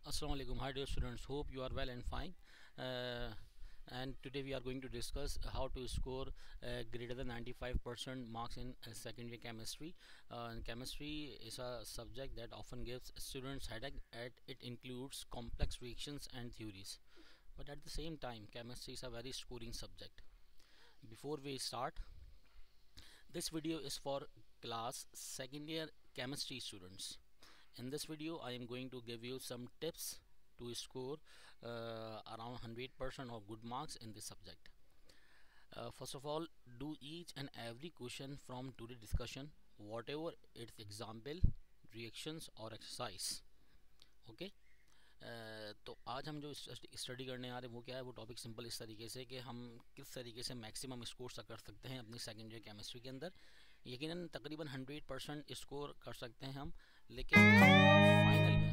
Assalamu alaikum. Hi dear students, hope you are well and fine. And today we are going to discuss how to score greater than 95% marks in secondary chemistry. Chemistry is a subject that often gives students headache as it includes complex reactions and theories. But at the same time, chemistry is a very scoring subject. Before we start, this video is for class second year chemistry students. In this video I am going to give you some tips to score around 100% of good marks in this subject. First of all, do each and every question from today's discussion, whatever its example, reactions or exercise. Okay. तो आज हम जो study करने आ रहे हैं वो क्या है, वो टॉपिक सिंपल इस तरीके से कि हम किस तरीके से मैक्सिमम स्कोर कर सकते हैं अपनी सेकेंड ईयर केमिस्ट्री के अंदर। यकीनन तकरीबन 100% स्कोर कर सकते हैं हम, लेकिन फाइनल में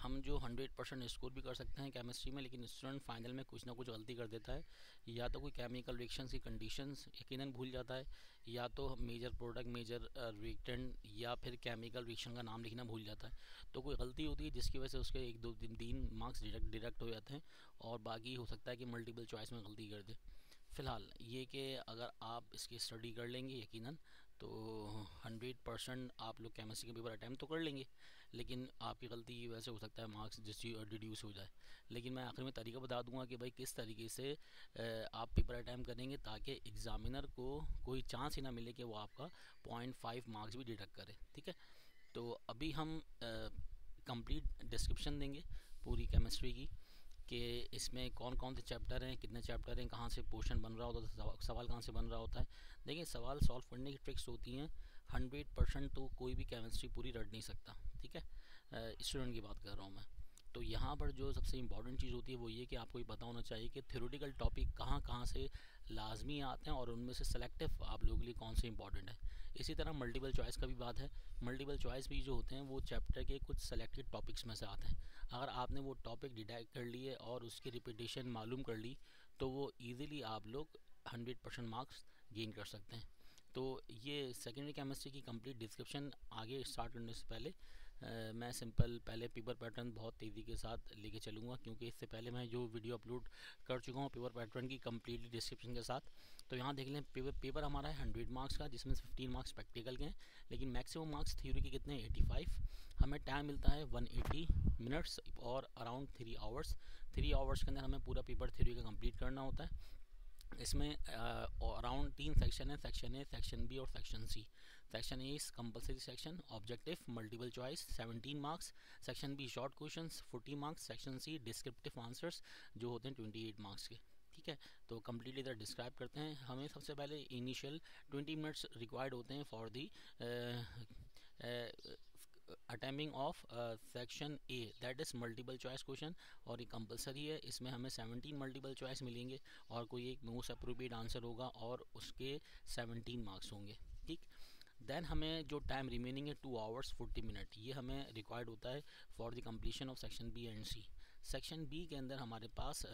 हम जो 100% स्कोर भी कर सकते हैं केमिस्ट्री में, लेकिन स्टूडेंट फाइनल में कुछ ना कुछ गलती कर देता है। या तो कोई केमिकल रिएक्शंस की कंडीशंस यकीनन भूल जाता है, या तो मेजर प्रोडक्ट, मेजर रिएक्टेंट, या फिर केमिकल रिएक्शन का नाम लिखना भूल जाता है। तो कोई गलती होती है जिसकी वजह से उसके 1 2 3 मार्क्स डिडक्ट हो जाते हैं, और बाकी हो सकता है कि मल्टीपल चॉइस में गलती कर दे। फ़िलहाल ये कि अगर आप इसकी स्टडी कर लेंगे यकीनन तो 100% आप लोग केमिस्ट्री का पेपर अटैम्प्ट तो कर लेंगे, लेकिन आपकी गलती की वजह से हो सकता है मार्क्स डिड्यूस हो जाए। लेकिन मैं आखिर में तरीका बता दूंगा कि भाई किस तरीके से आप पेपर अटैम्प्ट करेंगे ताकि एग्ज़ामिनर को कोई चांस ही ना मिले कि वो आपका 0.5 मार्क्स भी डिडक्ट करे। ठीक है, तो अभी हम कंप्लीट डिस्क्रिप्शन देंगे पूरी केमिस्ट्री की कि इसमें कौन कौन से चैप्टर हैं, कितने चैप्टर हैं, कहाँ से पोर्शन बन रहा होता है, सवाल कहाँ से बन रहा होता है। देखिए, सवाल सॉल्व करने की ट्रिक्स होती हैं। 100% तो कोई भी केमिस्ट्री पूरी रट नहीं सकता। ठीक है, स्टूडेंट की बात कर रहा हूँ मैं। तो यहाँ पर जो सबसे इम्पॉर्टेंट चीज़ होती है वो ये कि आपको ये पता होना चाहिए कि थ्योरेटिकल टॉपिक कहाँ कहाँ से लाजमी आते हैं और उनमें से सेलेक्टिव आप लोगों के लिए कौन से इंपॉर्टेंट है। इसी तरह मल्टीपल चॉइस का भी बात है। मल्टीपल चॉइस भी जो होते हैं वो चैप्टर के कुछ सेलेक्टेड टॉपिक्स में से आते हैं। अगर आपने वो टॉपिक डिटेक्ट कर लिए और उसकी रिपीटेशन मालूम कर ली तो वो ईज़िली आप लोग 100% मार्क्स गेन कर सकते हैं। तो ये सेकेंडरी केमिस्ट्री की कंप्लीट डिस्क्रिप्शन आगे स्टार्ट करने से पहले मैं सिंपल पहले पेपर पैटर्न बहुत तेज़ी के साथ लेके चलूँगा, क्योंकि इससे पहले मैं जो वीडियो अपलोड कर चुका हूँ पेपर पैटर्न की कंप्लीटली डिस्क्रिप्शन के साथ। तो यहाँ देख लें, पेपर हमारा है 100 मार्क्स का, जिसमें 15 मार्क्स प्रैक्टिकल के हैं, लेकिन मैक्सिमम मार्क्स थ्योरी के कितने 85। हमें टाइम मिलता है 180 मिनट्स और अराउंड 3 आवर्स। 3 आवर्स के अंदर हमें पूरा पेपर थ्योरी का कंप्लीट करना होता है। इसमें अराउंड 3 सेक्शन है, सेक्शन ए, सेक्शन बी और section C. Section A is compulsory section, objective, multiple choice 17 marks. Section B short questions 40 marks. Section C descriptive answers जो होते हैं 28 मार्क्स के। ठीक है, तो कम्प्लीटली इधर डिस्क्राइब करते हैं। हमें सबसे पहले इनिशियल 20 मिनट्स रिक्वायर्ड होते हैं for the attempting of section A, that is multiple choice question, और ये कंपलसरी है। इसमें हमें 17 मल्टीपल चॉइस मिलेंगे और कोई एक मोस्ट अप्रोप्रिएट आंसर होगा और उसके 17 मार्क्स होंगे। ठीक, देन हमें जो टाइम रिमेनिंग है 2 आवर्स 40 मिनट, ये हमें रिक्वायर्ड होता है for the completion of section B and C. Section B के अंदर हमारे पास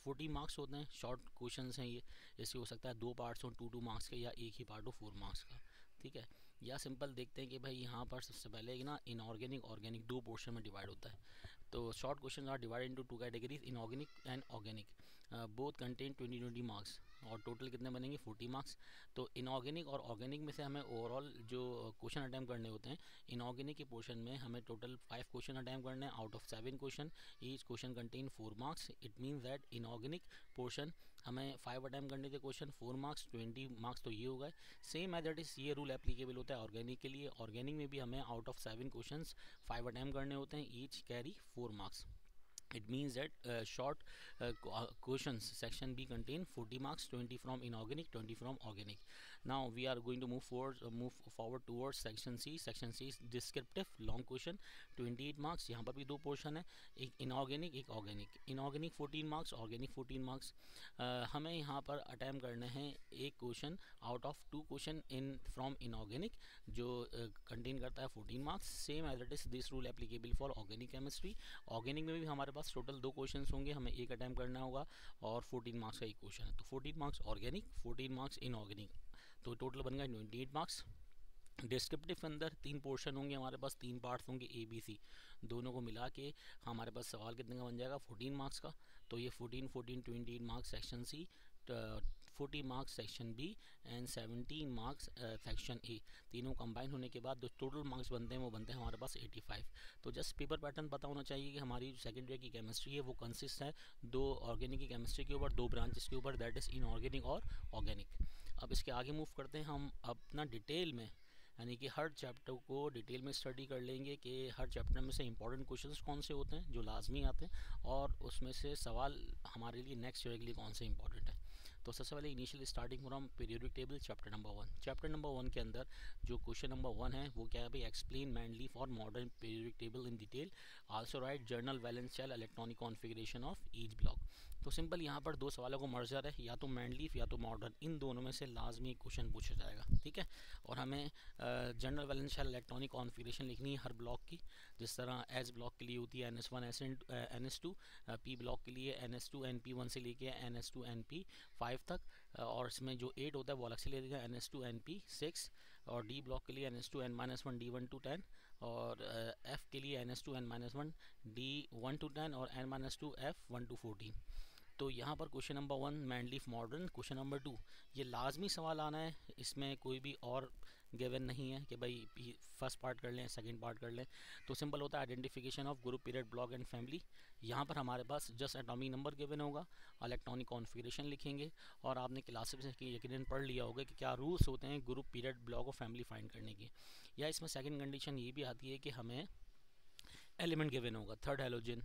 40 मार्क्स होते हैं, शॉर्ट क्वेश्चंस हैं ये। इससे हो सकता है 2 पार्ट्स हो 2 मार्क्स के, या एक ही पार्ट हो 4 मार्क्स का। ठीक है, या सिंपल देखते हैं कि भाई यहाँ पर सबसे पहले ना इनऑर्गेनिक ऑर्गेनिक 2 पोर्शन में डिवाइड होता है। तो short question are divided into 2 categories, inorganic and organic. Both contain 20 marks, और टोटल कितने बनेंगे 40 मार्क्स। तो इनऑर्गेनिक और ऑर्गेनिक में से हमें ओवरऑल जो क्वेश्चन अटैम्प्ट करने होते हैं, इनऑर्गेनिक के पोर्शन में हमें टोटल 5 क्वेश्चन अटैम्प्ट करने हैं out of 7 question. Each question contain 4 marks. It means that inorganic portion हमें 5 अटैम्प्ट करने थे, क्वेश्चन 4 मार्क्स 20 मार्क्स, तो ये हो गए। सेम एज दैट इज ये रूल एप्लीकेबल होता है ऑर्गेनिक के लिए। ऑर्गेनिक में भी हमें आउट ऑफ 7 क्वेश्चन 5 अटैम्प्ट करने होते हैं, each carry 4 marks. It means that short questions section B contain 40 marks, 20 from inorganic, 20 from organic. Now we are going to move forward towards section C. Section C is descriptive long question, 28 marks. यहाँ पर भी 2 portion है, एक inorganic एक organic. Inorganic 14 marks, organic 14 marks. हमें यहाँ पर attempt करने हैं एक question out of 2 question in from inorganic जो कंटेन करता है 14 marks. Same as it is this rule applicable for organic chemistry. Organic में भी हमारे पास टोटल 2 क्वेश्चन होंगे, हमें एक अटैम्प्ट करना होगा और 14 मार्क्स का एक क्वेश्चन है। तो 14 मार्क्स ऑर्गेनिक, 14 मार्क्स इनऑर्गेनिक, तो टोटल बन गया 28 मार्क्स। डिस्क्रिप्टिव के अंदर 3 पोर्शन होंगे हमारे पास, 3 पार्ट्स होंगे ए बी सी, दोनों को मिला के हमारे पास सवाल कितने का बन जाएगा 14 मार्क्स का। तो ये 14 14 28 marks section C, 40 marks section B and 17 marks section A, तीनों कंबाइन होने के बाद जो टोटल मार्क्स बनते हैं वो बनते हैं हमारे पास 85। तो जस्ट पेपर पैटर्न पता होना चाहिए कि हमारी जो सेकेंड ईयर की केमिस्ट्री है वो कंसिस्ट है 2 ऑर्गेनिक की केमिस्ट्री के ऊपर, 2 ब्रांचेस के ऊपर, दैट इज़ इनऑर्गेनिक और ऑर्गेनिक। अब इसके आगे मूव करते हैं हम अपना डिटेल में, यानी कि हर चैप्टर को डिटेल में स्टडी कर लेंगे कि हर चैप्टर में से इंपॉर्टेंट क्वेश्चंस कौन से होते हैं जो लाजमी आते हैं, और उसमें से सवाल हमारे लिए नेक्स्ट ईयर के लिए कौन से इंपॉर्टेंट है। तो सबसे पहले initial starting from periodic table chapter number 1। Chapter number 1 के अंदर जो क्वेश्चन नंबर 1 है वो क्या है भाई, explain mainly for modern periodic table in detail, also write general valence shell electronic configuration of each block. तो सिंपल यहाँ पर 2 सवालों को मर्जर है, या तो मैनलीफ या तो मॉडर्न, इन दोनों में से लाजमी क्वेश्चन पूछा जाएगा, ठीक है। और हमें general valence shell electronic configuration लिखनी है हर ब्लॉक की, जिस तरह एस ब्लॉक के लिए होती है NS1 NS2, पी ब्लॉक के लिए NS2 NP1 से लेके NS2 NP5 तक, और इसमें जो 8 होता है वो अलग से ले लेगा NS2 NP6, और डी ब्लॉक के लिए NS2 N-1 D1 to 10, और F के लिए NS2 N-1 D1 to 10 और N-2 F1 to 14। तो यहाँ पर क्वेश्चन नंबर 1 मैनलीफ मॉडर्न, क्वेश्चन नंबर 2 ये लाजमी सवाल आना है, इसमें कोई भी और गिवन नहीं है कि भाई फर्स्ट पार्ट कर लें सेकंड पार्ट कर लें। तो सिंपल होता है identification of group period block and family. यहाँ पर हमारे पास जस्ट एटॉमिक नंबर गिवन होगा, इलेक्ट्रॉनिक कॉन्फ़िगरेशन लिखेंगे, और आपने क्लासेस में यकीनन पढ़ लिया होगा कि क्या रूल्स होते हैं ग्रुप पीरियड ब्लॉक और फैमिली फाइंड करने की। या इसमें सेकेंड कंडीशन ये भी आती है कि हमें एलिमेंट गिवन होगा, third halogen,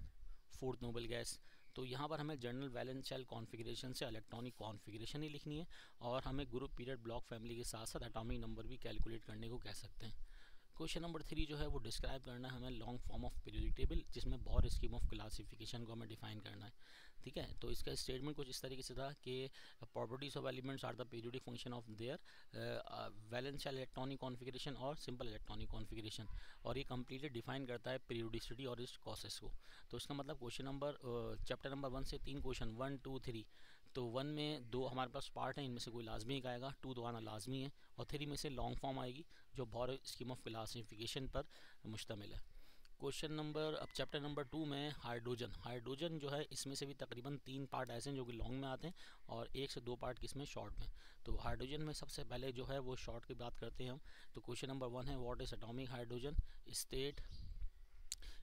fourth noble gas. तो यहाँ पर हमें जनरल वैलेंस शेल कॉन्फ़िगरेशन से इलेक्ट्रॉनिक कॉन्फ़िगरेशन ही लिखनी है, और हमें ग्रुप पीरियड ब्लॉक फैमिली के साथ साथ एटॉमिक नंबर भी कैलकुलेट करने को कह सकते हैं। क्वेश्चन नंबर 3 जो है वो डिस्क्राइब करना है हमें long form of periodic table, जिसमें बोर स्कीम ऑफ क्लासिफिकेशन को हमें डिफाइन करना है, ठीक है। तो इसका स्टेटमेंट कुछ इस तरीके से था कि properties of elements are the periodic function of their valence shell electronic configuration और सिंपल इलेक्ट्रॉनिक कॉन्फ़िगरेशन, और ये कम्प्लीटली डिफाइन करता है पीरियोडिसिटी और इस कॉसेस को। तो इसका मतलब क्वेश्चन नंबर चैप्टर नंबर 1 से 3 क्वेश्चन 1 2 3, तो 1 में 2 हमारे पास पार्ट हैं, इनमें से कोई लाजमी एक आएगा, 2 तो आना लाजमी है, और 3 में से लॉन्ग फॉर्म आएगी जो बोर स्कीम ऑफ क्लासिफिकेशन पर मुश्तमिल है। क्वेश्चन नंबर अब चैप्टर नंबर 2 में हाइड्रोजन जो है इसमें से भी तकरीबन 3 पार्ट ऐसे हैं जो कि लॉन्ग में आते हैं, और 1 से 2 पार्ट किसमें शॉर्ट में। तो हाइड्रोजन में सबसे पहले जो है वो शॉर्ट की बात करते हैं हम। तो क्वेश्चन नंबर 1 है what is atomic hydrogen, state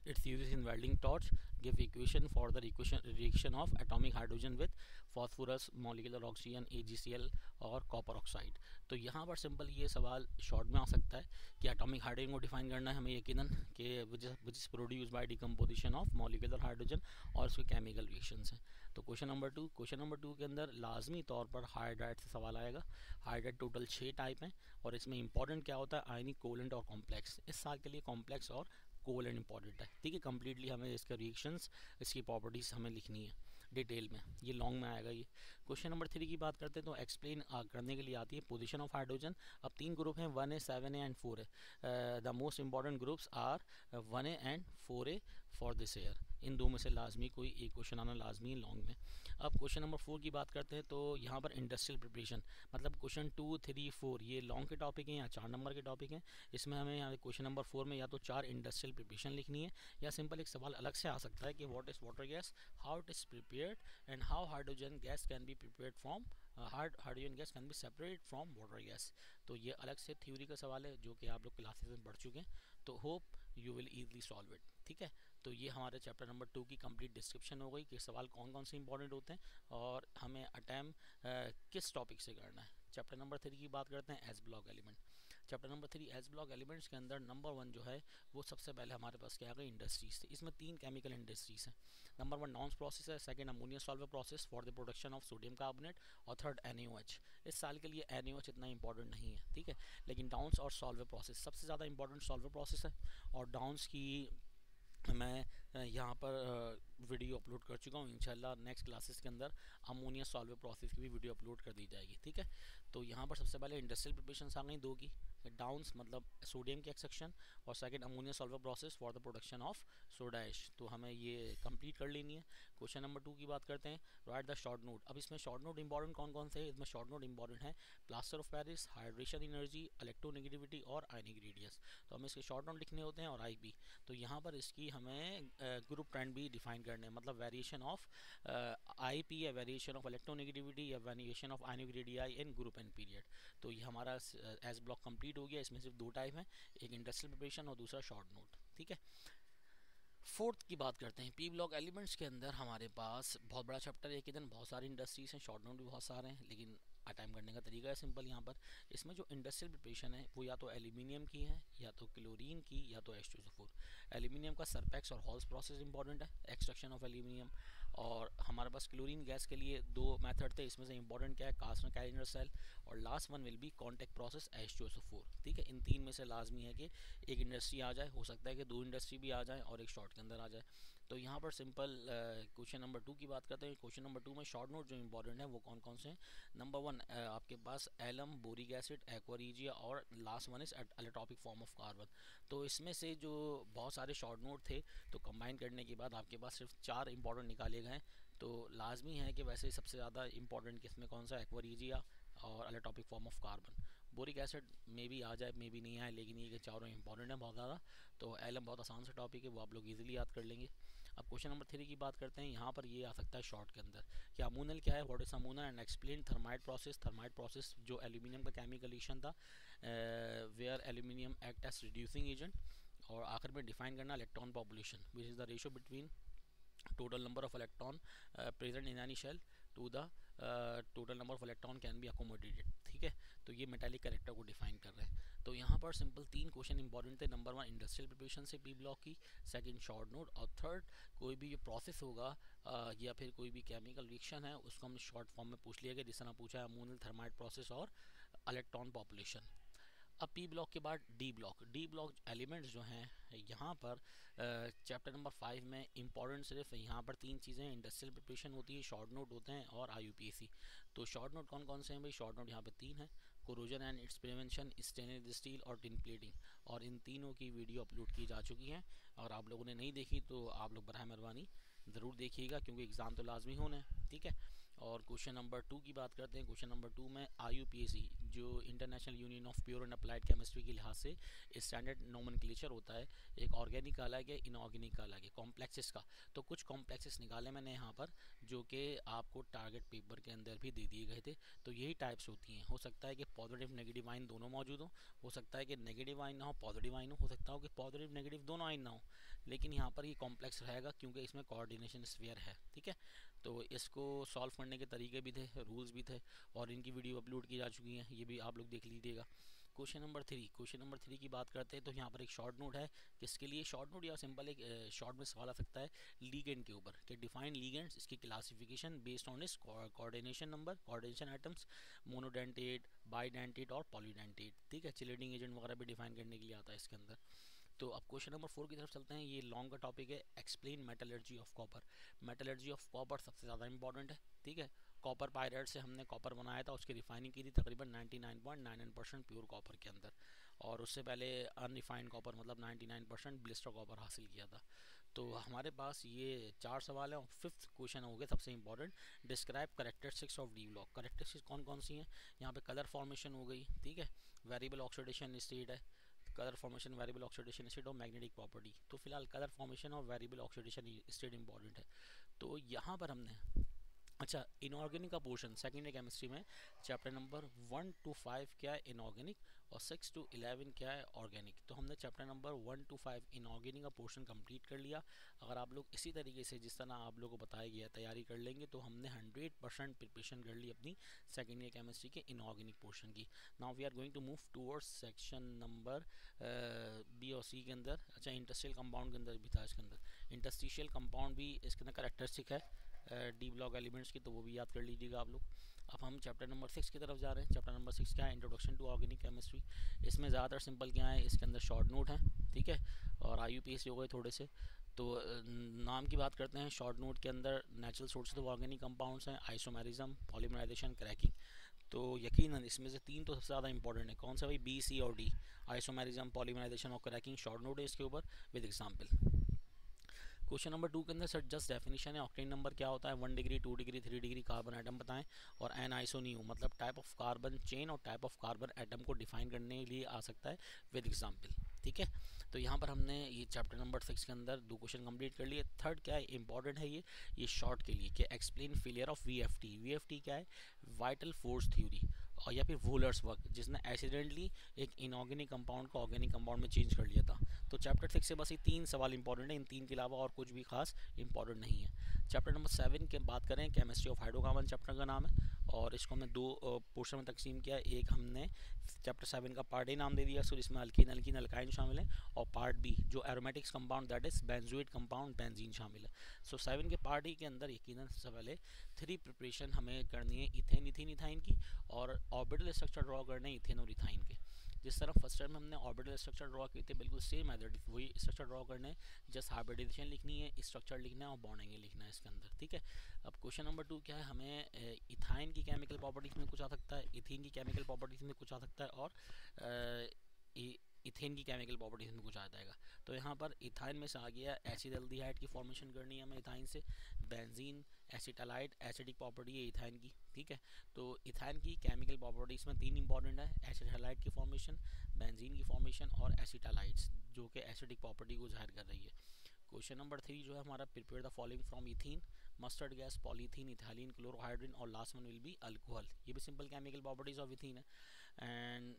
its uses in welding torch, give equation for the reaction of atomic hydrogen with phosphorus, molecular oxygen, AgCl और कॉपर ऑक्साइड। तो यहाँ पर सिंपल ये सवाल शॉर्ट में आ सकता है कि एटॉमिक हाइड्रोजन को डिफाइन करना है हमें यकीनन कि which is produce by decomposition of molecular hydrogen और उसके केमिकल रिएक्शंस हैं। तो क्वेश्चन नंबर 2 के अंदर लाजमी तौर पर हाइड्राइड से सवाल आएगा। हाइड्राइड टोटल 6 टाइप हैं, और इसमें इंपॉर्टेंट क्या होता है आयनिक, कोवलेंट और कॉम्प्लेक्स। इस साल के लिए कॉम्प्लेक्स और कोवलेंट इंपॉर्टेंट है, ठीक है। कम्प्लीटली हमें इसका रिएक्शंस, इसकी प्रॉपर्टीज़ हमें लिखनी है डिटेल में, ये लॉन्ग में आएगा ये। क्वेश्चन नंबर 3 की बात करते हैं तो एक्सप्लेन करने के लिए आती है पोजीशन ऑफ हाइड्रोजन। अब 3 ग्रुप हैं, 1A 7A and 4A। The most important groups are 1A and 4A for this year. इन दो में से लाजमी कोई एक क्वेश्चन आना लाजमी है लॉन्ग में। अब क्वेश्चन नंबर 4 की बात करते हैं तो यहाँ पर इंडस्ट्रियल प्रिपरेशन, मतलब क्वेश्चन 2 3 4 ये लॉन्ग के टॉपिक हैं या 4 नंबर के टॉपिक हैं। इसमें हमें यहाँ क्वेश्चन नंबर 4 में या तो 4 इंडस्ट्रियल प्रिपरेशन लिखनी है, या सिंपल एक सवाल अलग से आ सकता है कि what is water gas, how it is prepared and how hydrogen gas can be prepared from hydrogen gas can be separate from water gas. तो ये अलग से थ्योरी का सवाल है जो कि आप लोग क्लासेस में पढ़ चुके हैं, तो hope you will easily solve it, ठीक है। तो ये हमारे चैप्टर नंबर 2 की कंप्लीट डिस्क्रिप्शन हो गई कि सवाल कौन कौन से इंपॉर्टेंट होते हैं और हमें अटैम्प्ट किस टॉपिक से करना है। चैप्टर नंबर 3 की बात करते हैं S block element. Chapter number 3 S block elements के अंदर नंबर 1 जो है वो सबसे पहले हमारे पास क्या आ गई, इंडस्ट्रीज थे। इसमें 3 केमिकल इंडस्ट्रीज हैं। नंबर 1 नॉन्स प्रोसेस है, second ammonia Solvay process for the production of sodium carbonate, और थर्ड NaOH। इस साल के लिए NaOH इतना इंपॉर्टेंट नहीं है, ठीक है, लेकिन डाउन्स और सॉल्वर प्रोसेस सबसे ज़्यादा इंपॉर्टेंट सॉल्वर प्रोसेस है। और डाउन्स की मैं यहाँ पर वीडियो अपलोड कर चुका हूँ, इंशाल्लाह नेक्स्ट क्लासेस के अंदर अमोनिया सॉल्वर प्रोसेस की भी वीडियो अपलोड कर दी जाएगी, ठीक है। तो यहाँ पर सबसे पहले इंडस्ट्रियल प्रिपरेशन आ गई दो की, डाउन्स मतलब सोडियम की एक्सट्रैक्शन, और second ammonia Solvay process for the production of soda ash. तो हमें ये कंप्लीट कर लेनी है। क्वेश्चन नंबर 2 की बात करते हैं, राइट द शॉर्ट नोट। अब इसमें शॉर्ट नोट इंपॉर्टेंट कौन कौन से हैं? इसमें शॉर्ट नोट इंपॉर्टेंट है plaster of Paris, hydration energy, electronegativity और आयनिक रेडियस। तो हमें इसके शॉर्ट नोट लिखने होते हैं और आईपी। तो यहाँ पर इसकी हमें ग्रुप ट्रेंड भी डिफाइन करने हैं, मतलब वेरिएशन ऑफ आईपी या वेरिएशन ऑफ इलेक्ट्रोनेगेटिविटी या variation of ionic radii in group and period. तो ये हमारा एस ब्लॉक कंप्लीट हो गया। इसमें सिर्फ दो टाइप हैं, एक इंडस्ट्रियल प्रिपरेशन और दूसरा शॉर्ट नोट। ठीक है, फोर्थ की बात करते हैं। पी ब्लॉक एलिमेंट्स के अंदर हमारे पास बहुत बड़ा चैप्टर है, एक ही दिन बहुत सारी इंडस्ट्रीज हैं, शॉर्ट नोट भी बहुत सारे हैं, लेकिन अटैम्प्ट करने का तरीका है सिंपल। यहाँ पर इसमें जो इंडस्ट्रियल प्रिपरेशन है वो या तो एल्यूमिनियम की है, या तो क्लोरीन की, या तो H2SO4। एल्यूमिनियम का सरपेक्स और हॉल्स प्रोसेस इंपॉर्टेंट है, एक्सट्रैक्शन ऑफ एल्यूमिनियम। और हमारे पास क्लोरीन गैस के लिए दो मेथड थे, इसमें से इंपॉर्टेंट क्या है? कास्ट एंड कैरियर सेल, और last one will B contact process H2SO4। ठीक है, इन तीन में से लाजमी है कि एक इंडस्ट्री आ जाए, हो सकता है कि दो इंडस्ट्री भी आ जाए और एक शॉर्ट के अंदर आ जाए। तो यहाँ पर सिंपल क्वेश्चन नंबर 2 की बात करते हैं। क्वेश्चन नंबर 2 में शॉर्ट नोट जो इंपॉर्टेंट है वो कौन कौन से हैं? नंबर 1 आपके पास एलम, बोरिक एसिड, एक्वारीजिया, और last one is allotropic form of carbon. तो इसमें से जो बहुत सारे शॉर्ट नोट थे, तो कंबाइन करने के बाद आपके पास सिर्फ 4 इंपॉर्टेंट निकाले गए। तो लाजमी है कि वैसे सबसे ज़्यादा इंपॉर्टेंट किसमें कौन सा? एक्वारीजिया और allotropic form of carbon. Boric acid मे भी आ जाए, मे भी नहीं आए, लेकिन ये चारों इंपॉर्टेंट है बहुत ज़्यादा। तो एलम बहुत आसान सा टॉपिक है, वो आप लोग इजीली याद कर लेंगे। अब क्वेश्चन नंबर 3 की बात करते हैं। यहाँ पर ये आ सकता है शॉर्ट के अंदर कि अमोनल क्या है, what is ammonal, and explain thermite process. Thermite process जो एल्यूमिनियम का केमिकल रिएक्शन था, where aluminium act as reducing agent. और आखिर में डिफाइन करना electron population, which is the ratio between total number of electron present in any shell to the total number of electron can be accommodated। ठीक है, तो ये metallic character को define कर रहे हैं। तो यहाँ पर सिंपल 3 क्वेश्चन इंपॉर्टेंट थे। नंबर 1 इंडस्ट्रियल प्रिपरेशन से पी ब्लॉक की, सेकंड शॉर्ट नोट, और थर्ड कोई भी जो प्रोसेस होगा या फिर कोई भी केमिकल रिएक्शन है उसको हमने शॉर्ट फॉर्म में पूछ लिया गया, जिस तरह पूछा है अमोनियल थर्माइट प्रोसेस और इलेक्ट्रॉन पॉपुलेशन। अब पी ब्लॉक के बाद D block. D block elements जो हैं यहाँ पर चैप्टर नंबर 5 में इंपॉर्टेंट सिर्फ यहाँ पर 3 चीज़ें, इंडस्ट्रियल प्रिपरेशन होती है, शॉर्ट नोट होते हैं और IUPAC। तो शॉर्ट नोट कौन कौन से हैं भाई? शॉर्ट नोट यहाँ पे 3 हैं, corrosion and it's prevention, stainless steel और टिन प्लेटिंग। और इन तीनों की वीडियो अपलोड की जा चुकी है, और आप लोगों ने नहीं देखी तो आप लोग बराह मेहरबानी ज़रूर देखिएगा, क्योंकि एग्ज़ाम तो लाजमी होना है। ठीक है, और क्वेश्चन नंबर 2 की बात करते हैं। क्वेश्चन नंबर 2 में IUPAC जो international union of pure and applied chemistry के लिहाज से स्टैंडर्ड नोमेनक्लेचर होता है, एक ऑर्गेनिक का अलग है, इनऑर्गेनिक का अलग है, कॉम्प्लेक्सेस का। तो कुछ कॉम्प्लेक्सेस निकाले मैंने यहाँ पर, जो कि आपको टारगेट पेपर के अंदर भी दे दिए गए थे। तो यही टाइप्स होती हैं, हो सकता है कि पॉजिटिव नेगेटिव आइन दोनों मौजूद हो सकता है कि नेगेटिव आइन ना हो पॉजिटिव आइन हो सकता हो कि पॉजिटिव नेगेटिव दोनों आइन ना हो, लेकिन यहाँ पर ये कॉम्प्लेक्स रहेगा क्योंकि इसमें कोऑर्डिनेशन स्फीयर है। ठीक है, तो इसको सॉल्व करने के तरीके भी थे, रूल्स भी थे, और इनकी वीडियो अपलोड की जा चुकी हैं, ये भी आप लोग देख लीजिएगा। क्वेश्चन नंबर 3, क्वेश्चन नंबर 3 की बात करते हैं। तो यहाँ पर एक शॉर्ट नोट है, किसके लिए शॉर्ट नोट? या सिंपल एक शॉर्ट में सवाल आ सकता है लीगेंड के ऊपर कि डिफाइन लीगेंड्स, इसकी क्लासिफिकेशन बेस्ड ऑन इस coordination number, coordination items, monodentate, bidentate और पॉलीडेंटेट। ठीक है, चिलेटिंग एजेंट वगैरह भी डिफाइन करने के लिए आता है इसके अंदर। तो अब क्वेश्चन नंबर 4 की तरफ चलते हैं। ये लॉन्ग का टॉपिक है, explain metallurgy of copper. Metallurgy of copper सबसे ज़्यादा इंपॉर्टेंट है। ठीक है, कॉपर पायराइट से हमने कॉपर बनाया था, उसकी रिफाइनिंग की थी तकरीबन 99.99% प्योर कॉपर के अंदर, और उससे पहले अनरिफाइंड कॉपर मतलब 99% ब्लिस्टर कॉपर हासिल किया था। तो हमारे पास ये 4 सवाल हैं, और 5th क्वेश्चन हो गया सबसे important, describe characteristics of D block. Characteristics कौन कौन सी हैं? यहाँ पे कलर फॉर्मेशन हो गई, ठीक है, वेरिएबल ऑक्सीडेशन स्टेट है, colour formation, variable oxidation state और मैग्नेटिक प्रॉपर्टी। तो फिलहाल कलर फॉर्मेशन और वेरिएबल ऑक्सीडेशन स्टेट इंपॉर्टेंट है। तो यहाँ पर हमने अच्छा इनऑर्गेनिक का पोर्शन सेकेंडरी केमिस्ट्री में चैप्टर नंबर 1 to 5 क्या है इनऑर्गेनिक, और 6 to 11 क्या है ऑर्गेनिक। तो हमने चैप्टर नंबर 1 to 5 इनऑर्गेनिक का पोर्शन कंप्लीट कर लिया। अगर आप लोग इसी तरीके से जिस तरह आप लोगों को बताया गया तैयारी कर लेंगे तो हमने 100% प्रिपरेशन कर ली अपनी सेकेंडरी केमिस्ट्री के इनऑर्गेनिक पोर्शन की। Now we are going to move towards section number B और सी के अंदर। अच्छा इंडस्ट्रियल कंपाउंड के अंदर भी था, इसके अंदर इंडस्ट्रियल कंपाउंड भी इसके अंदर करेक्टरिस्टिक है डी ब्लॉक एलिमेंट्स की, तो वो भी याद कर लीजिएगा आप लोग। अब हम चैप्टर नंबर 6 की तरफ जा रहे हैं। चैप्टर नंबर 6 क्या है? Introduction to organic chemistry. इसमें ज़्यादातर सिंपल क्या है, इसके अंदर शॉर्ट नोट है, ठीक है, और IUPAC हो गए थोड़े से। तो नाम की बात करते हैं, शॉर्ट नोट के अंदर natural sources of organic compounds हैं, आइसोमेरिज्म, पॉलीमराइजेशन, क्रैकिंग। तो यकीनन इसमें से 3 तो सबसे ज़्यादा इंपॉर्टेंट है। कौन सा भाई? बी, सी और डी। आइसोमेरिज्म, पॉलीमराइजेशन और क्रैकिंग। शॉर्ट नोट है इसके ऊपर विद एग्जांपल। क्वेश्चन नंबर 2 के अंदर सर जस्ट डेफिनेशन है। ऑक्टेन नंबर क्या होता है? 1 degree, 2 degree, 3 degree carbon atom बताएं। और एन आइसोनियम मतलब टाइप ऑफ कार्बन चेन और टाइप ऑफ कार्बन एटम को डिफाइन करने के लिए आ सकता है विद एग्जांपल। ठीक है, तो यहाँ पर हमने ये चैप्टर नंबर 6 के अंदर 2 क्वेश्चन कंप्लीट कर लिए। थर्ड क्या है, इंपॉर्टेंट है ये शॉर्ट के लिए कि एक्सप्लेन फेलियर ऑफ वीएफटी। वीएफटी क्या है? वाइटल फोर्स थ्योरी और या फिर वोलर्स वर्क, जिसने एक्सीडेंटली एक इनऑर्गेनिक कंपाउंड को ऑर्गेनिक कंपाउंड में चेंज कर लिया था। तो चैप्टर 6 से बस ये 3 सवाल इंपॉर्टेंट है, इन 3 के अलावा और कुछ भी खास इंपॉर्टेंट नहीं है। चैप्टर नंबर 7 की बात करें, केमिस्ट्री ऑफ हाइड्रोकार्बन चैप्टर का नाम है और इसको हमने 2 पोर्शन में तकसीम किया है। एक हमने चैप्टर 7 का पार्ट ए नाम दे दिया, सो इसमें अल्कीन अल्कीन अल्काइन शामिल है, और पार्ट बी जो aromatics compound that is benzoate compound benzene शामिल है। सो 7 के पार्ट ए के अंदर यकीनन सबसे पहले 3 प्रिपरेशन हमें करनी है इथेन इथीन इथाइन की, और ऑर्बिटल स्ट्रक्चर ड्रॉ करने हैं इथेन और इथाइन के। जिस तरह फर्स्ट टाइम हमने ऑर्बिटल स्ट्रक्चर ड्रॉ किए थे, बिल्कुल सेम मेथड वही स्ट्रक्चर ड्रॉ करने हैं, जस्ट हाइब्रिडाइजेशन लिखनी है, स्ट्रक्चर लिखना है और बॉन्डिंग लिखना है इसके अंदर। ठीक है, अब क्वेश्चन नंबर 2 क्या है, हमें इथाइन की केमिकल प्रॉपर्टीज में कुछ आ सकता है, इथीन की केमिकल प्रॉपर्टीज में कुछ आ सकता है, और इथेन की केमिकल प्रॉपर्टीज में कुछ आ जाएगा। तो यहाँ पर इथाइन में से आ गया एसिड एल्डिहाइड की फॉर्मेशन करनी है हमें इथाइन से। बेंजीन एसिटालाइड एसिडिक प्रॉपर्टी है इथाइन की। ठीक है, तो इथाइन की केमिकल प्रॉपर्टीज में 3 इंपॉर्टेंट है, एसिड हैलाइड की फॉर्मेशन, बेंजीन की फॉर्मेशन और एसिटालाइड्स जो कि एसिडिक प्रॉपर्टी को जाहिर कर रही है। क्वेश्चन नंबर 3 जो है हमारा, prepare the following from ethene, mustard gas, polythene, ethylene, chlorohydrin और last one will be alcohol. ये भी simple chemical properties of ethene है। एंड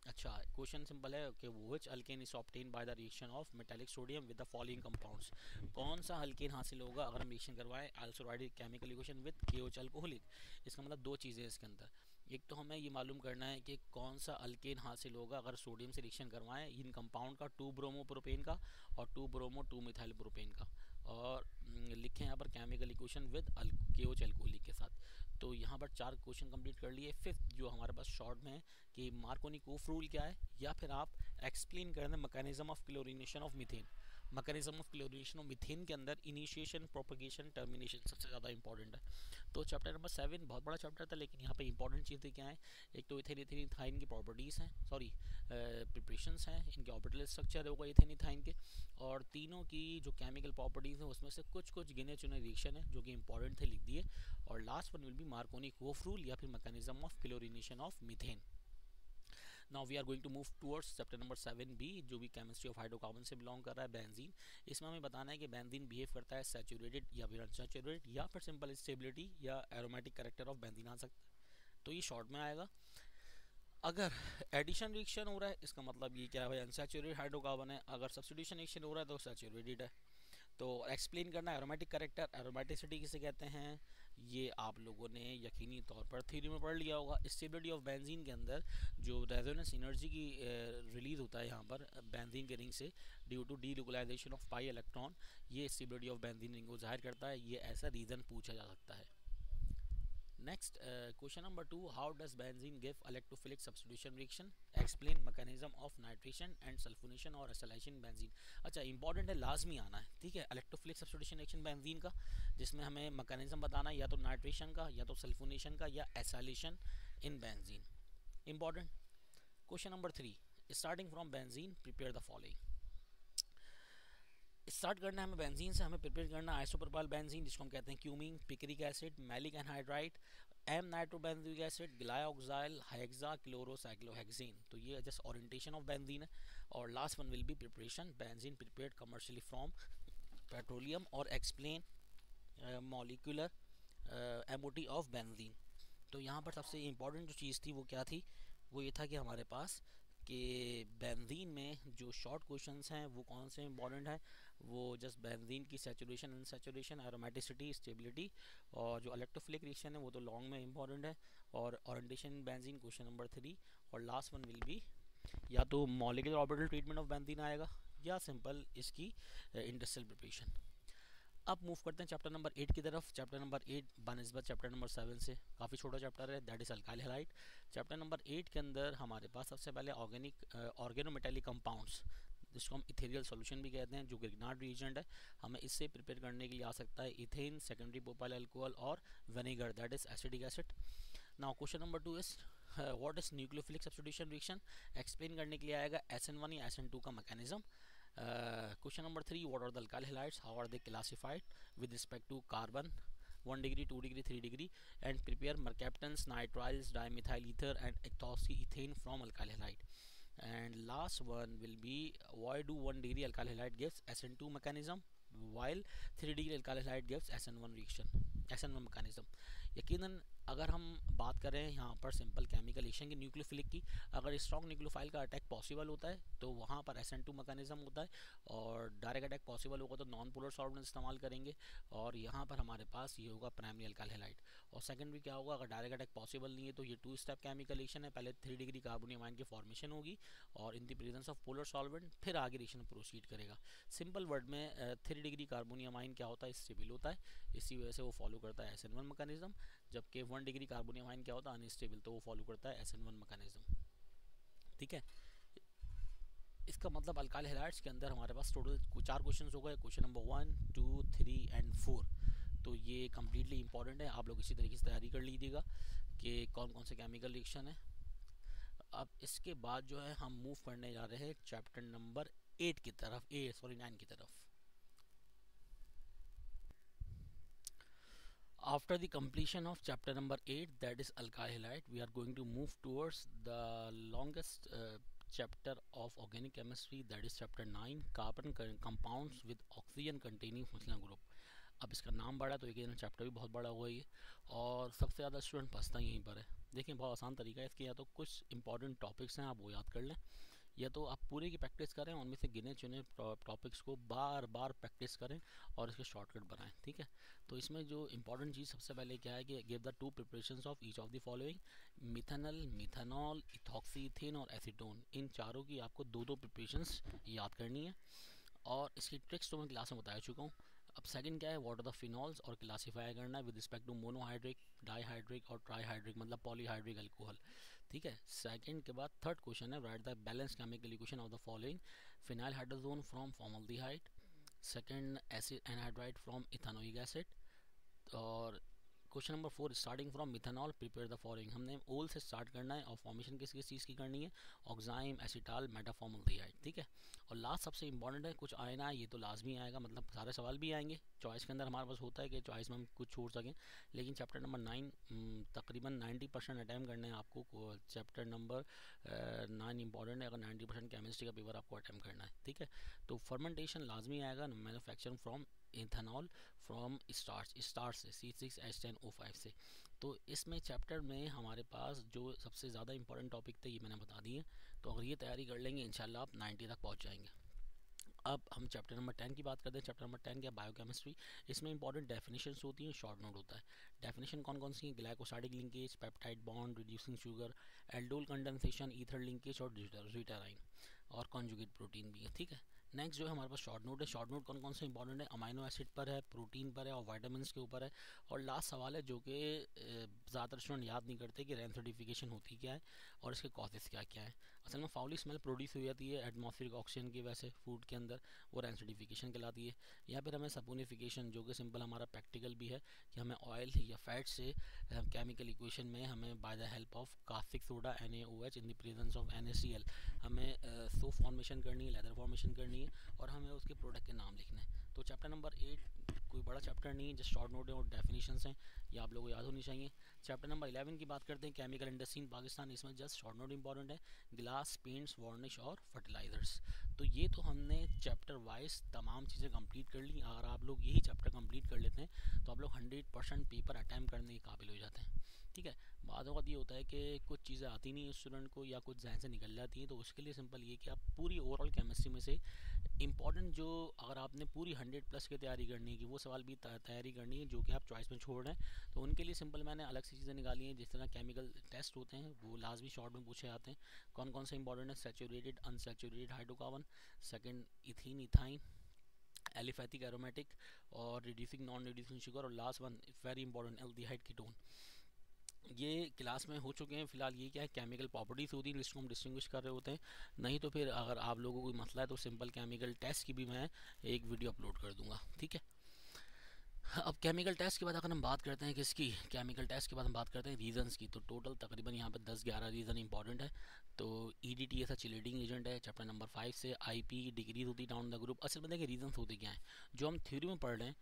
अच्छा, क्वेश्चन सिंपल है कि which alkane is obtain by the reaction of metallic sodium with the following compounds. कौन सा alkane हासिल होगा अगर हम रिएक्शन करवाएं? Also write chemical equation with KOH alcoholic. इसका मतलब 2 चीज़ें हैं इसके अंदर। एक तो हमें ये मालूम करना है कि कौन सा अल्केन हासिल होगा अगर सोडियम से रिएक्शन करवाएं इन कंपाउंड का, 2 ब्रोमो प्रोपेन का और 2 ब्रोमो 2 मिथाइल प्रोपेन का, और लिखें यहाँ पर chemical equation with KOH alcoholic K साथ। तो यहाँ पर 4 क्वेश्चन कंप्लीट कर लिए। फिफ्थ जो हमारे पास शॉर्ट में है कि मार्कोनी-कोफ रूल क्या है, या फिर आप एक्सप्लेन कर दें mechanism of chlorination of methane. Mechanism of chlorination of methane के अंदर इनिशिएशन, प्रोपगेशन, टर्मिनेशन सबसे ज़्यादा इंपॉर्टेंट है। तो चैप्टर नंबर 7 बहुत बड़ा चैप्टर था, लेकिन यहाँ पे इंपॉर्टेंट चीज़ें क्या हैं? एक तो इथेन इथेन इथाइन की प्रॉपर्टीज़ हैं, सॉरी प्रिपरेशंस हैं, इनके ऑर्बिटल स्ट्रक्चर होगा इथेन इथाइन के, और तीनों की जो केमिकल प्रॉपर्टीज़ हैं उसमें से कुछ कुछ गिने चुने रिएक्शन है जो कि इंपॉर्टेंट थे, लिख दिए। और last one will be Markovnikov rule या फिर mechanism of chlorination of methane. Now we are going to move towards chapter number 7B जो भी केमिस्ट्री ऑफ हाइड्रोकार्बन से बिलोंग कर रहा है, बेंजीन। इसमें हमें बताना है कि बेंजीन बिहेव करता है सैचुरेटेड या फिर अनसैचुरेटेड, या फिर सिंपल स्टेबिलिटी या एरोमेटिक कैरेक्टर ऑफ बेंजीन आ सकता है। तो ये शॉर्ट में आएगा। अगर एडिशन रिएक्शन हो रहा है इसका मतलब ये क्या है भाई, अनसैचुरेटेड हाइड्रोकार्बन है। अगर सब्स्टिट्यूशन रिएक्शन हो रहा है तो सैचुरेटेड है। तो एक्सप्लेन करना है एरोमेटिक कैरेक्टर, एरोमेटिसिटी किसे कहते हैं, ये आप लोगों ने यकीनी तौर पर थ्योरी में पढ़ लिया होगा। स्टेबिलिटी ऑफ बेंजीन के अंदर जो रेजोनेंस एनर्जी की रिलीज होता है यहाँ पर बेंजीन के रिंग से due to delocalization of pi electron, ये स्टेबिलिटी ऑफ बेंजीन रिंग को जाहिर करता है। ये ऐसा रीज़न पूछा जा सकता है। Next question number 2, how does benzene give electrophilic substitution reaction, explain mechanism of nitration and sulphonation और एसिलाइजेशन बेंजीन। अच्छा, इंपॉर्टेंट है, लाजमी आना है। ठीक है, इलेक्ट्रोफिलिक सब्स्टिट्यूशन रिएक्शन बेंजीन का, जिसमें हमें मैकेनिज्म बताना है या तो नाइट्रेशन का या तो सल्फोनेशन का या acylation in benzene. Important. Question number 3, starting from benzene prepare the following. Start करना है हमें बेंजीन से, हमें प्रिपेयर करना है आइसोप्रोपाइल बेंजीन जिसको हम कहते हैं cumene, picric acid, maleic anhydride, M nitrobenzoic acid, glyoxyl, hexa chlorocyclohexane. तो ये जस्ट ओरिएंटेशन ऑफ बेंजीन है। और last one will be preparation, benzene prepared commercially from petroleum, और explain molecular MOT of benzene. तो यहाँ पर सबसे इंपॉर्टेंट जो चीज़ थी वो क्या थी, वो ये था कि हमारे पास कि बेंजीन में जो शॉर्ट क्वेश्चंस हैं वो कौन से इंपॉर्टेंट हैं, वो जस्ट बेंजीन की सैचुरेशन अनसैचुरेशन, एरोमेटिसिटी, स्टेबिलिटी, और जो इलेक्ट्रोफिलिक रिएक्शन है वो तो लॉन्ग में इंपॉर्टेंट है, और ओरिएंटेशन बेंजीन क्वेश्चन नंबर 3, और लास्ट वन विल बी या तो molecular orbital treatment of benzene आएगा या सिंपल इसकी इंडस्ट्रियल प्रिपरेशन। अब मूव करते हैं चैप्टर नंबर 8 की तरफ। चैप्टर नंबर 8 बनस्बत चैप्टर नंबर 7 से काफ़ी छोटा चैप्टर है, that is alkyl halide. Chapter number 8 के अंदर हमारे पास सबसे पहले ऑर्गेनोमेटेलिक कंपाउंड्स जिसको हम इथेरियल सॉल्यूशन भी कहते हैं, जो ग्रिग्नार्ड रिएजेंट है, हमें इससे प्रिपेयर करने के लिए आ सकता है इथेन, सेकेंडरी प्रोपाइल अल्कोहल और vinegar that is acetic acid. Now question number 2 is what is nucleophilic substitution reaction. Explain करने के लिए आएगा SN1 या SN2 का mechanism. Question number 3, what are the alkyl halides, how are they classified with respect to carbon 1 degree 2 degree 3 degree, and prepare mercaptans, nitriles, dimethyl ether and ethoxyethane from alkyl halide. And last one will be why do 1 degree alkyl halide gives SN2 mechanism while 3 degree alkyl halide gives SN1 reaction, SN1 mechanism। यकीनन अगर हम बात करें यहाँ पर simple chemical reaction की nucleophilic की, अगर स्ट्रॉन्ग न्यूक्लियोफाइल का अटैक पॉसिबल होता है तो वहाँ पर SN2 मैकेनिज्म होता है, और डायरेक्ट अटैक पॉसिबल होगा तो नॉन पोलर सॉल्वेंट इस्तेमाल करेंगे, और यहाँ पर हमारे पास ये होगा प्राइमरी अल्काइल हैलाइड। और सेकेंडरी क्या होगा, अगर डायरेक्ट अटैक पॉसिबल नहीं है तो ये 2 स्टेप केमिकल रिएक्शन है, पहले 3 डिग्री कार्बोनियम आयन की फॉर्मेशन होगी और in the presence of polar solvent फिर आगे रिएक्शन प्रोसीड करेगा। सिंपल वर्ड में 3 डिग्री कार्बोनियम आयन क्या होता है, स्टेबल होता है, इसी वजह से वो फॉलो करता है SN1 मैकेनिज्म, जबकि 1 डिग्री कार्बोनियम आयन क्या होता है, अनस्टेबल, तो वो फॉलो करता है SN1 मैकेनिज्म। ठीक है, इसका मतलब अल्काइल हैलाइड्स के अंदर हमारे पास टोटल 4 क्वेश्चन हो गए, क्वेश्चन नंबर 1, 2, 3 एंड 4। तो ये कम्प्लीटली इंपॉर्टेंट है, आप लोग इसी तरीके से तैयारी कर लीजिएगा कि कौन कौन से केमिकल रिएक्शन है। अब इसके बाद जो है हम मूव करने जा रहे हैं चैप्टर नंबर 8 की तरफ, 9 की तरफ। After the completion of chapter number 8, that is alkyl halide, we are going to move towards the longest chapter of organic chemistry, that is chapter 9, carbon compounds with oxygen containing functional group। अब इसका नाम बड़ा तो एक chapter भी बहुत बड़ा हुआ ही है, और सबसे ज़्यादा स्टूडेंट फंसता यहीं पर है। देखिए बहुत आसान तरीका है इसके, या तो कुछ इंपॉर्टेंट टॉपिक्स हैं आप वो याद कर लें, या तो आप पूरे की प्रैक्टिस करें, उनमें से गिने चुने टॉपिक्स को बार बार प्रैक्टिस करें और इसके शॉर्टकट बनाएं। ठीक है, तो इसमें जो इंपॉर्टेंट चीज़ सबसे पहले क्या है कि give the 2 preparations of each of the following, methanol, methanol, ethoxyethane और एसीटोन, इन चारों की आपको 2-2 प्रिपरेशंस याद करनी है, और इसकी ट्रिक्स तो मैं क्लास में बता चुका हूँ। अब सेकंड क्या है, व्हाट आर द फिनॉल्स, और क्लासीफाई करना है with respect to monohydric, dihydric और ट्राईहाइड्रिक, मतलब पॉलीहाइड्रिक अल्कोहल। ठीक है, सेकंड के बाद थर्ड क्वेश्चन है, write the balance chemical equation of the following, phenyl hydrazone from formaldehyde, second acid anhydride from ethanoic acid, और question number 4, starting from methanol prepare the following, हमने ओल से start करना है, और फॉर्मेशन किस किस चीज़ की करनी है, ऑक्साइम, एसिटाल, मेटाफॉर्मल्डिहाइड। ठीक है, और लास्ट सबसे इंपॉर्टेंट है, कुछ आए ना ये तो लाजमी आएगा, मतलब सारे सवाल भी आएंगे, चॉइस के अंदर हमारे पास होता है कि चॉइस में हम कुछ छोड़ सकें, लेकिन चैप्टर नंबर 9 तकरीबन 90% अटैम्प्ट करने हैं आपको, चैप्टर नंबर 9 इंपॉर्टेंट है, अगर 90% केमिस्ट्री का पेपर आपको अटैम्प्ट करना है। ठीक है, तो फर्मेंटेशन लाजमी आएगा, manufacturing from ethanol from starch से C6H10O5 से। तो इसमें चैप्टर में हमारे पास जो सबसे ज़्यादा इंपॉर्टेंट टॉपिक थे ये मैंने बता दिए, तो अगर ये तैयारी कर लेंगे इंशाल्लाह आप 90 तक पहुंच जाएंगे। अब हम चैप्टर नंबर 10 की बात करते हैं। चैप्टर नंबर 10 क्या, बायोकेमिस्ट्री। इसमें इंपॉर्टेंट डेफिनेशंस होती हैं, शॉर्ट नोट होता है। डेफिनेशन कौन कौन सी हैं, glycosidic linkage, peptide bond, reducing sugar, aldol condensation, ether linkage और रिटराइन, और कॉन्जुगेट प्रोटीन भी है। ठीक है, नेक्स्ट जो है हमारे पास शॉर्ट नोट है। शॉर्ट नोट कौन कौन से इंपॉर्टेंट है, अमाइनो एसिड पर है, प्रोटीन पर है और वाइटामिन के ऊपर है। और लास्ट सवाल है जो कि ज़्यादातर स्टूडेंट याद नहीं करते कि रैंथोडिफिकेशन होती क्या है और इसके कॉजेस क्या क्या है। असल में फाउली स्मेल प्रोड्यूस हो जाती है एटमॉस्फेरिक ऑक्सीजन की वजह से फूड के अंदर, वो रैंथोडिफिकेशन कहलाती है। या फिर हमें सपोनिफिकेशन, जो कि सिंपल हमारा प्रैक्टिकल भी है कि हमें ऑयल या फैट से केमिकल इक्वेशन में हमें by the help of caustic soda NaOH in the presence of NaCl हमें सोप फॉर्मेशन करनी है, लेदर फॉर्मेशन करनी है, और हमें उसके प्रोडक्ट के नाम लिखने हैं। तो चैप्टर नंबर 8 कोई बड़ा चैप्टर नहीं है, जस्ट शॉर्ट नोट है और डेफिनेशंस हैं, ये आप लोगों को याद होनी चाहिए। चैप्टर नंबर 11 की बात करते हैं, केमिकल इंडस्ट्री इन पाकिस्तान। इसमें जस्ट शॉर्ट नोट इंपॉर्टेंट है, ग्लास, पेंट्स, वार्निश और फर्टिलाइजर्स। तो ये तो हमने चैप्टर वाइज तमाम चीज़ें कंप्लीट कर ली। अगर आप लोग यही चैप्टर कंप्लीट कर लेते हैं तो आप लोग 100% पेपर अटैम्प्ट करने के काबिल हो जाते हैं। ठीक है, बाद वक्त ये होता है कि कुछ चीज़ें आती नहीं है स्टूडेंट को, या कुछ जहन से निकल जाती हैं, तो उसके लिए सिंपल ये कि आप पूरी ओवरऑल केमिस्ट्री में से इंपॉर्टेंट जो, अगर आपने पूरी 100+ की तैयारी करनी है कि वो सवाल भी तैयारी करनी है जो कि आप चॉइस में छोड़ रहे हैं, तो उनके लिए सिंपल मैंने अलग सी चीज़ें निकाली हैं। जिस तरह केमिकल टेस्ट होते हैं वो लाजमी शॉर्ट में पूछे जाते हैं, कौन कौन से इंपॉर्टेंट है, saturated, unsaturated hydrocarbon, second ethene, ethyne, aliphatic aromatic और रिड्यूसिंग, नॉन रिड्यूसिंग शुगर, और last one very important aldehyde ketone. ये क्लास में हो चुके हैं। फिलहाल ये क्या है, केमिकल प्रॉपर्टीज होती है जिसको हम डिस्टिंग्विश कर रहे होते हैं। नहीं तो फिर अगर आप लोगों को कोई मसला है तो सिंपल केमिकल टेस्ट की भी मैं एक वीडियो अपलोड कर दूंगा। ठीक है, अब केमिकल टेस्ट के बाद अगर हम बात करते हैं किसकी, केमिकल टेस्ट के बाद हम बात करते हैं रीजंस की, तो टोटल तकरीबन यहाँ पर 10-11 रीज़न इंपॉर्टेंट है। तो EDT ऐसा चिलेटिंग एजेंट है। चैप्टर नंबर 5 से IP डिक्रीज होती डाउन द ग्रुप। असल में देखिए रीजंस होते क्या हैं, जो हम थ्योरी में पढ़ रहे हैं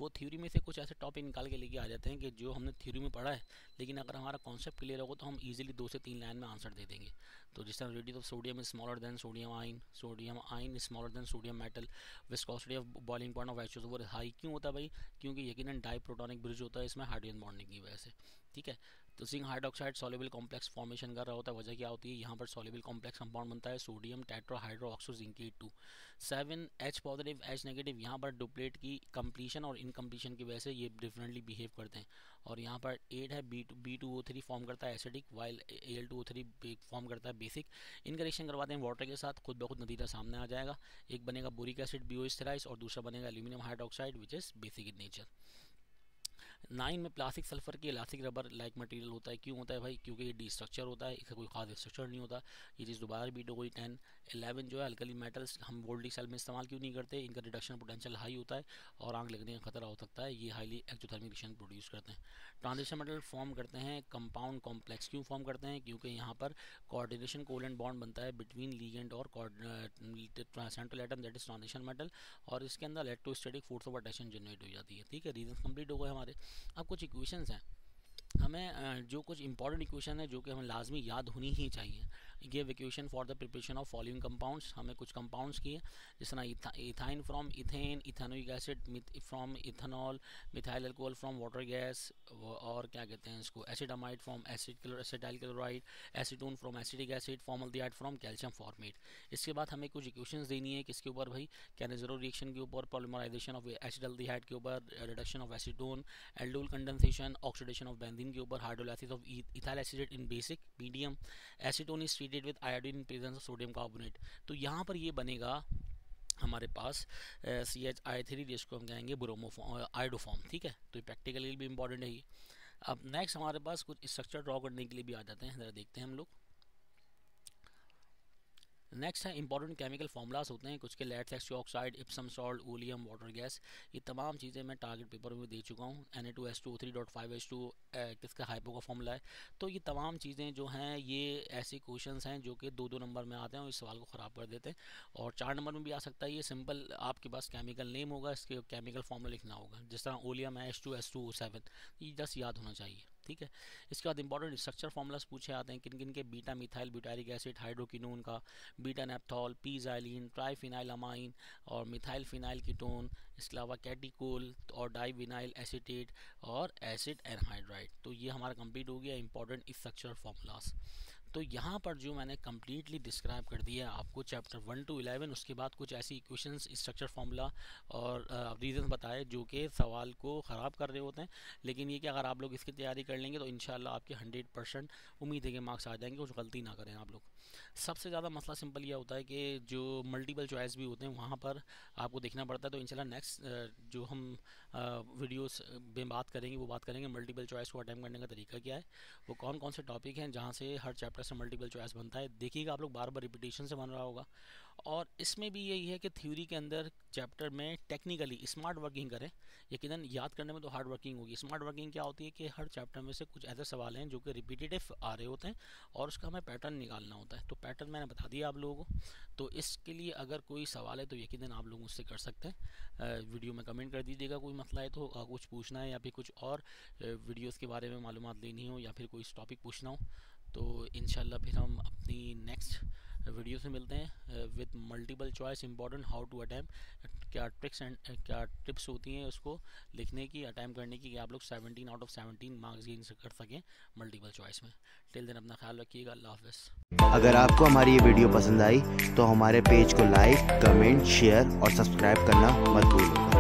वो थ्योरी में से कुछ ऐसे टॉपिक निकाल के लेके आ जाते हैं कि जो हमने थ्योरी में पढ़ा है, लेकिन अगर हमारा कॉन्सेप्ट क्लियर होगा तो हम इजीली 2 से 3 लाइन में आंसर दे देंगे। तो जिस तरह radius of sodium is smaller than sodium ion is smaller than sodium metal, viscosity of boiling point of H2SO4 high क्यों होता है भाई, क्योंकि यकीनन डाई प्रोटोनिक ब्रिज होता है इसमें हाइड्रोजन बॉन्डिंग की वजह से। ठीक है, तो zinc hydroxide soluble complex formation कर रहा होता है। वजह क्या होती है, यहाँ पर सॉल्युबल कॉम्प्लेक्स कंपाउंड बनता है sodium tetrahydroxo zincate 2। 7 H positive H negative, यहाँ पर डुप्लेट की कंप्लीशन और इनकम्प्लीशन की वजह से ये डिफरेंटली बिहेव करते हैं। और यहाँ पर 8 है B2O3 फॉर्म करता है एसिडिक, वाइल Al2O3 फॉर्म करता है बेसिक। इनका रिएक्शन करवाते हैं वाटर के साथ, खुद ब खुद नतीजा सामने आ जाएगा। एक बनेगा बोरिक एसिड BOH थ्राइस और दूसरा बनेगा aluminium hydroxide which is basic in nature. 9 में प्लास्टिक सल्फर की इलास्टिक रबर लाइक मटेरियल होता है। क्यों होता है भाई, क्योंकि ये डिस्ट्रक्चर होता है, इसका कोई खास स्ट्रक्चर नहीं होता। ये चीज़ दोबारा रिपीट हो गई। 10 11 जो है अल्कली मेटल्स हम वोल्टिक सेल में इस्तेमाल क्यों नहीं करते, इनका रिडक्शन पोटेंशियल हाई होता है और आग लगने का खतरा हो सकता है। ये हाईली एक्सोथर्मिक रिएक्शन प्रोड्यूस करते हैं। ट्रांजिशन मेटल फॉर्म करते हैं कंपाउंड कॉम्प्लेक्स। क्यों फॉर्म करते हैं, क्योंकि यहाँ पर कोऑर्डिनेशन कोवेलेंट बॉन्ड बनता है बिटवीन लिगेंड और central atom that is transition metal, और इसके अंदर electrostatic force of attraction generate हो जाती है। ठीक है, रीजन कंप्लीट हो गए हमारे। अब कुछ इक्वेशंस हैं, हमें जो कुछ इंपॉर्टेंट इक्वेशन है जो कि हमें लाजमी याद होनी ही चाहिए। Give equation for the preparation of following compounds, हमें कुछ कंपाउंड्स की है जिस तरह ethyne from ethane, ethanoic acid from ethanol, methyl alcohol from water gas, और क्या कहते हैं इसको acetamide from acetyl chloride, acetone from acetic acid, formaldehyde from calcium formate. इसके बाद हमें कुछ इक्वेशंस देनी है किसके ऊपर भाई, कैनेज़रो रिएक्शन के ऊपर, पॉलीमराइजेशन ऑफ एसिडाल्डिहाइड के ऊपर, reduction of acetone, aldol condensation, oxidation of benzene के ऊपर, hydrolysis of ethyl acid in basic medium, acetone is treated with iodine in presence of sodium carbonate. तो यहाँ पर ये बनेगा हमारे पास CHI3 जिसको हम कहेंगे ब्रोमोफॉर्म आयोडोफॉर्म। ठीक है, तो प्रैक्टिकली भी इंपॉर्टेंट है ये। अब नेक्स्ट हमारे पास कुछ स्ट्रक्चर ड्रॉ करने के लिए भी आ जाते हैं, जरा देखते हैं हम लोग। नेक्स्ट है इंपॉर्टेंट केमिकल फार्मूलाज होते हैं कुछ के, lead oxide, Epsom salt, oleum, water gas. ये तमाम चीज़ें मैं टारगेट पेपर में दे चुका हूँ। Na2S2O3.5H2 किसका हाइपो का फॉर्मूला है। तो ये तमाम चीज़ें जो हैं ये ऐसे क्वेश्चंस हैं जो कि 2-2 नंबर में आते हैं और इस सवाल को ख़राब कर देते हैं। और 4 नंबर में भी आ सकता है। ये सिंपल आपके पास केमिकल नेम होगा, इसके केमिकल फार्मूला लिखना होगा। जिस तरह ओलियम है H2S2O7, ये जस्ट याद होना चाहिए। ठीक है, इसके बाद इंपॉर्टेंट स्ट्रक्चर फार्मूलाज पूछे आते हैं किन किन के, beta methyl butyric acid, hydroquinone का, बीटा नेप्थॉल, पीज़ाइलिन, ट्राइफिनाइल अमाइन और मिथाइल फिनाइल कीटोन, इसके अलावा कैटिकोल और डाइविनाइल एसीटेट और एसिड एनहाइड्राइड। तो ये हमारा कंप्लीट हो गया इंपॉर्टेंट स्ट्रक्चर फार्मूलाज। तो यहाँ पर जो मैंने कम्प्लीटली डिस्क्राइब कर दिया है आपको चैप्टर 1 to 11, उसके बाद कुछ ऐसी इक्वेशंस, स्ट्रक्चर फार्मूला और रीजन बताए जो कि सवाल को ख़राब कर रहे होते हैं। लेकिन ये कि अगर आप लोग इसकी तैयारी कर लेंगे तो इंशाल्लाह आपके 100% उम्मीद है कि मार्क्स आ जाएंगे, कुछ गलती ना करें आप लोग। सबसे ज़्यादा मसला सिंपल यह होता है कि जो मल्टीपल चॉइस भी होते हैं वहाँ पर आपको देखना पड़ता है। तो इंशाल्लाह नेक्स्ट जो हम वीडियोस में बात करेंगे वो बात करेंगे मल्टीपल चॉइस को अटेम्प्ट करने का तरीका क्या है, वो कौन कौन से टॉपिक हैं जहाँ से हर चैप्टर से मल्टीपल चॉइस बनता है। देखिएगा आप लोग बार बार रिपीटेशन से बन रहा होगा। और इसमें भी यही है कि थ्योरी के अंदर चैप्टर में टेक्निकली स्मार्ट वर्किंग करें। यकीनन याद करने में तो हार्ड वर्किंग होगी। स्मार्ट वर्किंग क्या होती है कि हर चैप्टर में से कुछ ऐसे सवाल हैं जो कि रिपीटेटिव आ रहे होते हैं और उसका हमें पैटर्न निकालना होता है। तो पैटर्न मैंने बता दिया आप लोगों को। तो इसके लिए अगर कोई सवाल है तो यकीनन आप लोग मुझसे कर सकते हैं। वीडियो में कमेंट कर दीजिएगा कोई मसला है तो, कुछ पूछना है या फिर कुछ और वीडियोज़ के बारे में मालूमात लेनी हो या फिर कोई टॉपिक पूछना हो, तो इंशाल्लाह फिर हम अपनी नेक्स्ट वीडियो से मिलते हैं with multiple choice important how to attempt, क्या ट्रिक्स एंड क्या टिप्स होती हैं उसको लिखने की, अटैम्प्ट करने की, कि आप लोग 17 आउट ऑफ 17 मार्क्स गेन कर सकें मल्टीपल चॉइस में। टिल देन अपना ख्याल रखिएगा। अल्लाह हाफ़िज़। अगर आपको हमारी ये वीडियो पसंद आई तो हमारे पेज को लाइक, कमेंट, शेयर और सब्सक्राइब करना मत भूलिएगा।